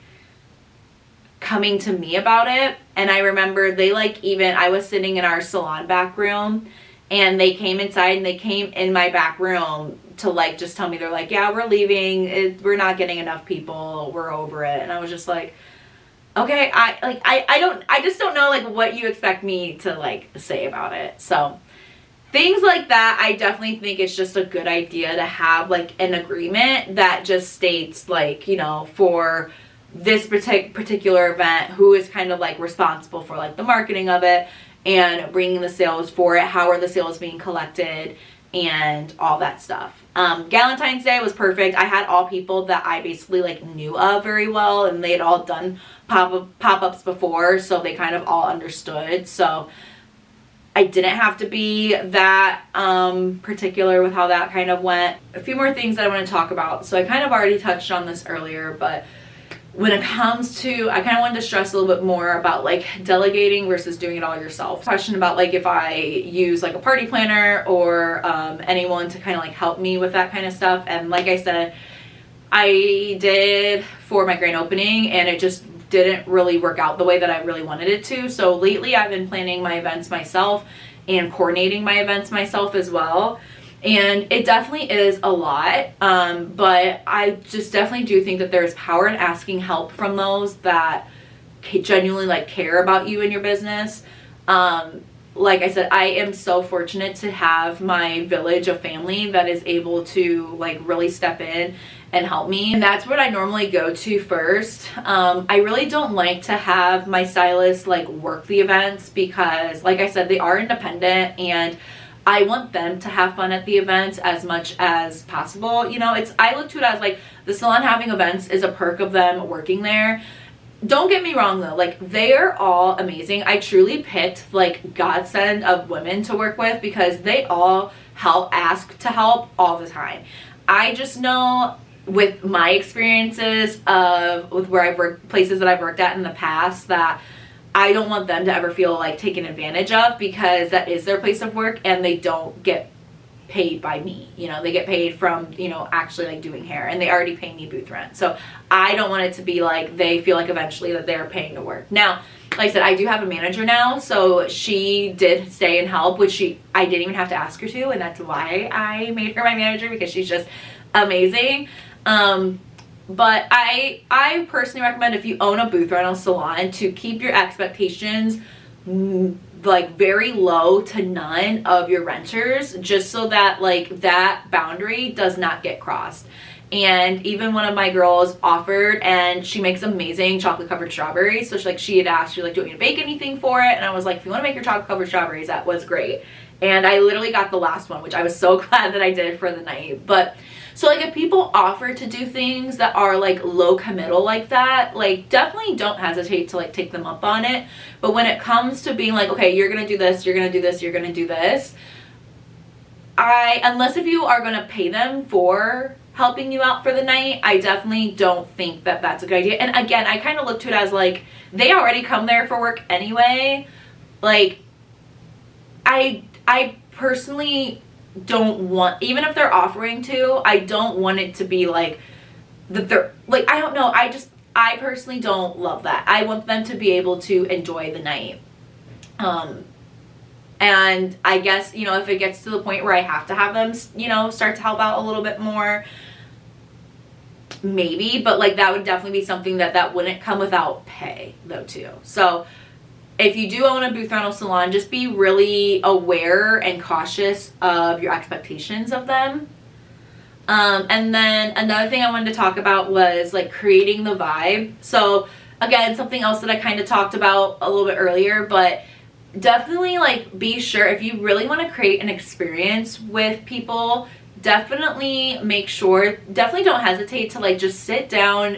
coming to me about it. And I remember they like, even I was sitting in our salon back room, and they came inside and they came in my back room to like just tell me, they're like, yeah, we're leaving, we're not getting enough people, we're over it. And I was just like, okay, I just don't know like what you expect me to like say about it. So things like that, I definitely think it's just a good idea to have like an agreement that just states like, you know, for this particular event, who is kind of like responsible for like the marketing of it and bringing the sales for it, how are the sales being collected, and all that stuff. Galentine's Day was perfect. I had all people that I basically like knew of very well, and they had all done pop-ups before, so they kind of all understood. So I didn't have to be that particular with how that kind of went. A few more things that I want to talk about. So I kind of already touched on this earlier, but when it comes to, I kind of wanted to stress a little bit more about like delegating versus doing it all yourself. Question about like if I use like a party planner or anyone to kind of like help me with that kind of stuff. And like I said, I did for my grand opening, and it just didn't really work out the way that I really wanted it to. So lately I've been planning my events myself and coordinating my events myself as well. And it definitely is a lot, but I just definitely do think that there's power in asking help from those that genuinely like care about you and your business. Like I said, I am so fortunate to have my village of family that is able to like really step in and help me. And that's what I normally go to first. I really don't like to have my stylist like work the events because like I said, they are independent, and I want them to have fun at the events as much as possible. You know, I look to it as like the salon having events is a perk of them working there. Don't get me wrong though, like they are all amazing. I truly picked like godsend of women to work with because they all ask to help all the time. I just know with my experiences with where I've worked, places that I've worked at in the past, that I don't want them to ever feel like taken advantage of, because that is their place of work and they don't get paid by me. You know, they get paid from, you know, actually like doing hair, and they already pay me booth rent. So I don't want it to be like they feel like eventually that they're paying to work. Now, like I said, I do have a manager now, so she did stay and help, which I didn't even have to ask her to, and that's why I made her my manager, because she's just amazing. But I personally recommend, if you own a booth rental salon, to keep your expectations like very low to none of your renters, just so that like that boundary does not get crossed. And even one of my girls offered, and she makes amazing chocolate covered strawberries, so she had asked, she's like, do you want me to bake anything for it? And I was like, if you want to make your chocolate covered strawberries, that was great. And I literally got the last one, which I was so glad that I did for the night. But so like if people offer to do things that are like low committal like that, like definitely don't hesitate to like take them up on it. But when it comes to being like, okay, you're gonna do this, you're gonna do this, you're gonna do this, unless if you are gonna pay them for helping you out for the night, I definitely don't think that that's a good idea. And again, I kind of look to it as like they already come there for work anyway. Like I personally don't want, even if they're offering to, I don't want it to be like that they're like, I don't know, I personally don't love that. I want them to be able to enjoy the night. And I guess, you know, if it gets to the point where I have to have them, you know, start to help out a little bit more, maybe, but like that would definitely be something that wouldn't come without pay though too. So if you do own a booth rental salon, just be really aware and cautious of your expectations of them. And then another thing I wanted to talk about was like creating the vibe. So again, something else that I kind of talked about a little bit earlier, but definitely like be sure, if you really want to create an experience with people, definitely make sure, definitely don't hesitate to like just sit down.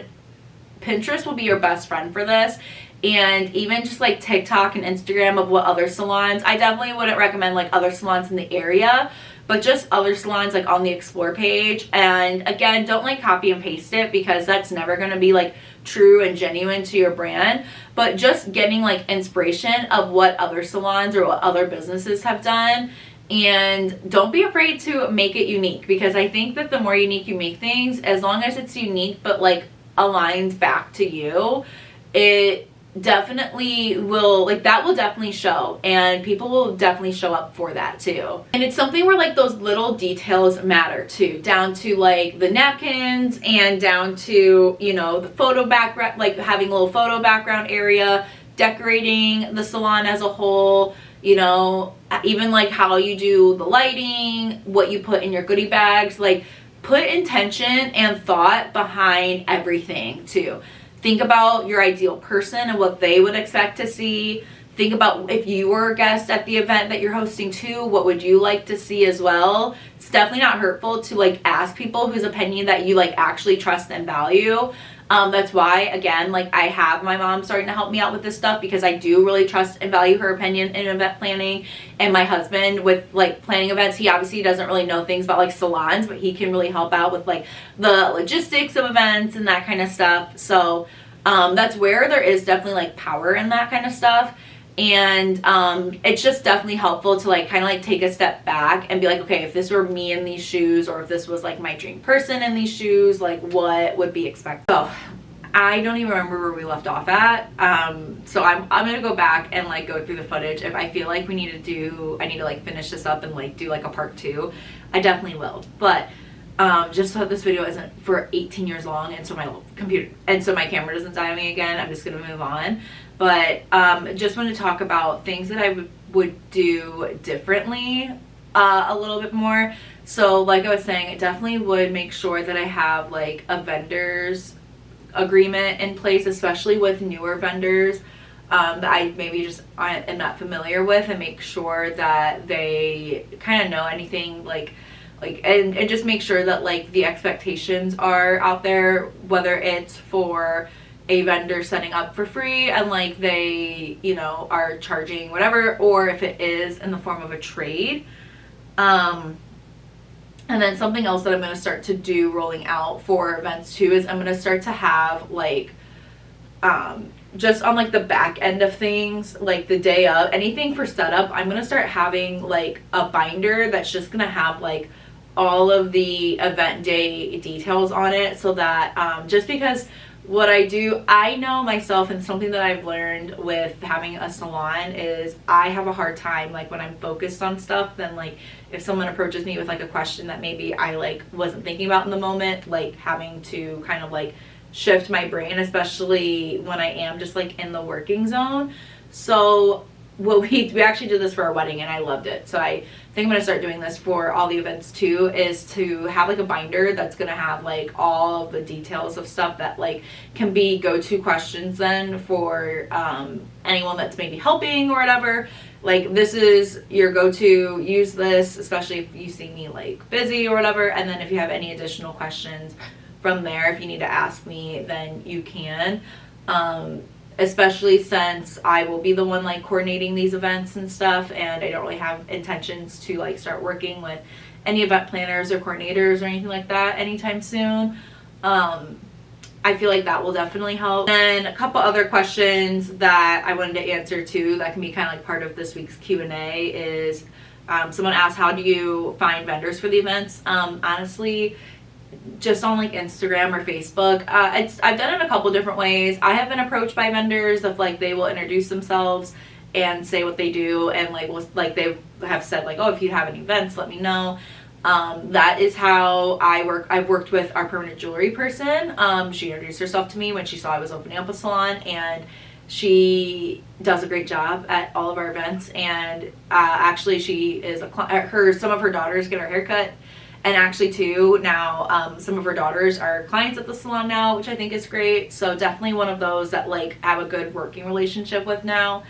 Pinterest will be your best friend for this. And even just like TikTok and Instagram of what other salons, I definitely wouldn't recommend like other salons in the area, but just other salons like on the explore page. And again, don't like copy and paste it, because that's never going to be like true and genuine to your brand. But just getting like inspiration of what other salons or what other businesses have done. And don't be afraid to make it unique, because I think that the more unique you make things, as long as it's unique but like aligns back to you, definitely will, like, that will definitely show, and people will definitely show up for that too. And it's something where like those little details matter too, down to like the napkins and down to, you know, the photo background, like having a little photo background area, decorating the salon as a whole, you know, even like how you do the lighting, what you put in your goodie bags. Like, put intention and thought behind everything too. Think about your ideal person and what they would expect to see. Think about if you were a guest at the event that you're hosting too, what would you like to see as well? It's definitely not hurtful to like ask people whose opinion that you like actually trust and value. That's why, again, like, I have my mom starting to help me out with this stuff, because I do really trust and value her opinion in event planning. And my husband with like planning events, he obviously doesn't really know things about like salons, but he can really help out with like the logistics of events and that kind of stuff. So that's where there is definitely like power in that kind of stuff. And it's just definitely helpful to like kind of like take a step back and be like, okay, if this were me in these shoes, or if this was like my dream person in these shoes, like what would be expected. So I don't even remember where we left off at. So I'm gonna go back and like go through the footage. If I feel like I need to like finish this up and like do like a part 2, I definitely will. But just so that this video isn't for 18 years long, and so my computer and so my camera doesn't die on me again, I'm just gonna move on. But just want to talk about things that I would do differently a little bit more. So like I was saying, I definitely would make sure that I have like a vendor's agreement in place, especially with newer vendors that I maybe just am not familiar with, and make sure that they kind of know anything like and just make sure that like the expectations are out there, whether it's for a vendor setting up for free and like they, you know, are charging whatever, or if it is in the form of a trade. And then something else that I'm going to start to do rolling out for events too is I'm going to start to have like just on like the back end of things, like the day of anything for setup, I'm going to start having like a binder that's just going to have like all of the event day details on it, so that just because what I do, I know myself, and something that I've learned with having a salon is I have a hard time like when I'm focused on stuff, then like if someone approaches me with like a question that maybe I like wasn't thinking about in the moment, like having to kind of like shift my brain, especially when I am just like in the working zone. So what we actually did this for our wedding and I loved it. So I think I'm going to start doing this for all the events too, is to have like a binder that's going to have like all the details of stuff that like can be go-to questions then for anyone that's maybe helping or whatever. Like, this is your go-to, use this, especially if you see me like busy or whatever. And then if you have any additional questions from there, if you need to ask me, then you can. Especially since I will be the one like coordinating these events and stuff, and I don't really have intentions to like start working with any event planners or coordinators or anything like that anytime soon. I feel like that will definitely help. And a couple other questions that I wanted to answer too that can be kind of like part of this week's Q&A is someone asked, how do you find vendors for the events? Honestly, just on like Instagram or Facebook. I've done it a couple different ways. I have been approached by vendors of like they will introduce themselves and say what they do, and like they have said like, oh, if you have any events, let me know. That is how I work. I've worked with our permanent jewelry person. She introduced herself to me when she saw I was opening up a salon, and she does a great job at all of our events. And actually, she is some of her daughters get her haircut. And actually too, now some of her daughters are clients at the salon now, which I think is great. So definitely one of those that like have a good working relationship with now.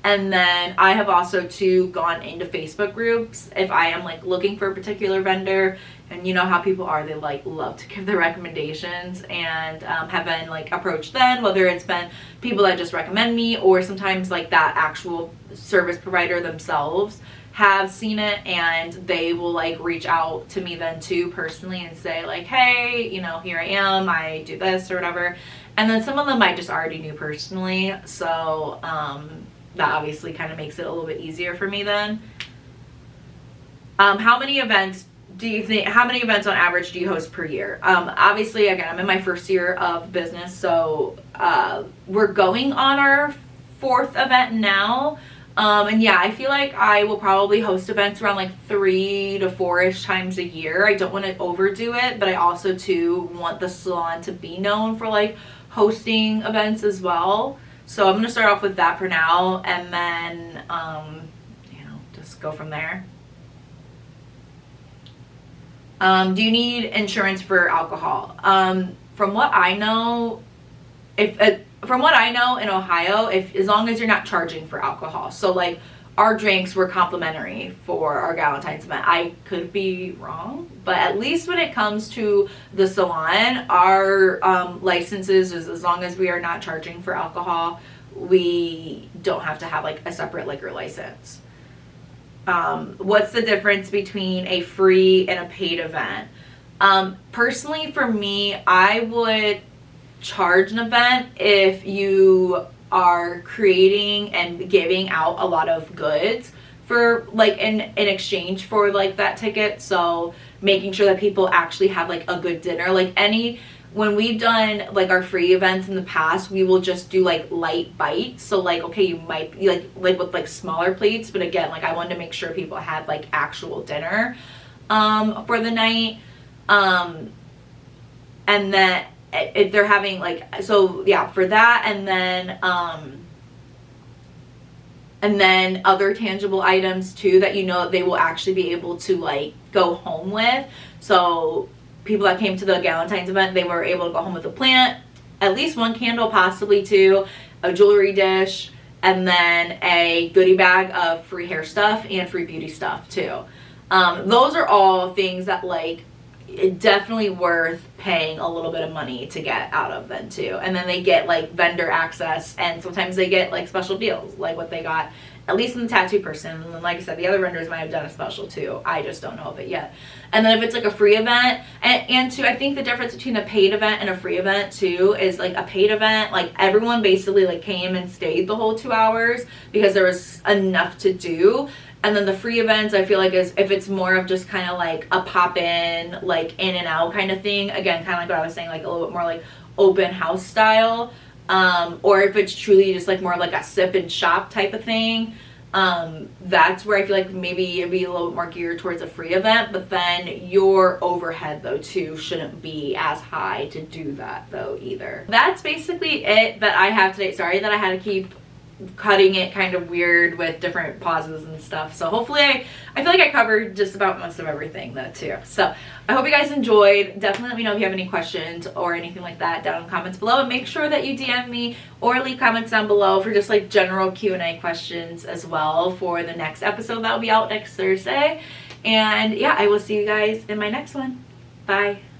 And then I have also too gone into Facebook groups if I am like looking for a particular vendor, and you know how people are, they like love to give their recommendations, and have been like approached then, whether it's been people that just recommend me, or sometimes like that actual service provider themselves have seen it, and they will like reach out to me then too personally and say like, hey, you know, here I am, I do this or whatever. And then some of them I just already knew personally, so that obviously kind of makes it a little bit easier for me then. How many events on average do you host per year? Obviously, again, I'm in my first year of business, so we're going on our 4th event now. And yeah, I feel like I will probably host events around like 3 to 4-ish times a year. I don't want to overdo it, but I also too want the salon to be known for like hosting events as well. So I'm going to start off with that for now, and then, just go from there. Do you need insurance for alcohol? From what I know, from what I know in Ohio, as long as you're not charging for alcohol. So like our drinks were complimentary for our Galentine's event. I could be wrong, but at least when it comes to the salon, our licenses is as long as we are not charging for alcohol, we don't have to have like a separate liquor license. What's the difference between a free and a paid event? Personally, for me, I would charge an event if you are creating and giving out a lot of goods for like in exchange for like that ticket. So making sure that people actually have like a good dinner. When we've done like our free events in the past, we will just do like light bites. So like, okay, you might be like with like smaller plates, but again, like I wanted to make sure people had like actual dinner for the night. And then if they're having like, so yeah, for that, and then other tangible items too that they will actually be able to like go home with. So people that came to the Galentine's event, they were able to go home with a plant, at least one candle, possibly two, a jewelry dish, and then a goodie bag of free hair stuff and free beauty stuff too. Those are all things that like definitely worth paying a little bit of money to get out of them too. And then they get like vendor access, and sometimes they get like special deals like what they got at least in the tattoo person. And then, like I said, the other vendors might have done a special too. I just don't know of it yet. And then if it's like a free event, and too, I think the difference between a paid event and a free event too is like a paid event, like everyone basically like came and stayed the whole 2 hours because there was enough to do. And then the free events, I feel like, is if it's more of just kind of like a pop in, like in and out kind of thing. Again, kind of like what I was saying, like a little bit more like open house style. Or if it's truly just like more like a sip and shop type of thing. That's where I feel like maybe it'd be a little bit more geared towards a free event. But then your overhead though too shouldn't be as high to do that though either. That's basically it that I have today. Sorry that I had to keep cutting it kind of weird with different pauses and stuff. So hopefully I feel like I covered just about most of everything though too. So I hope you guys enjoyed. Definitely let me know if you have any questions or anything like that down in the comments below, and make sure that you DM me or leave comments down below for just like general Q&A questions as well for the next episode that will be out next Thursday. And yeah, I will see you guys in my next one. Bye.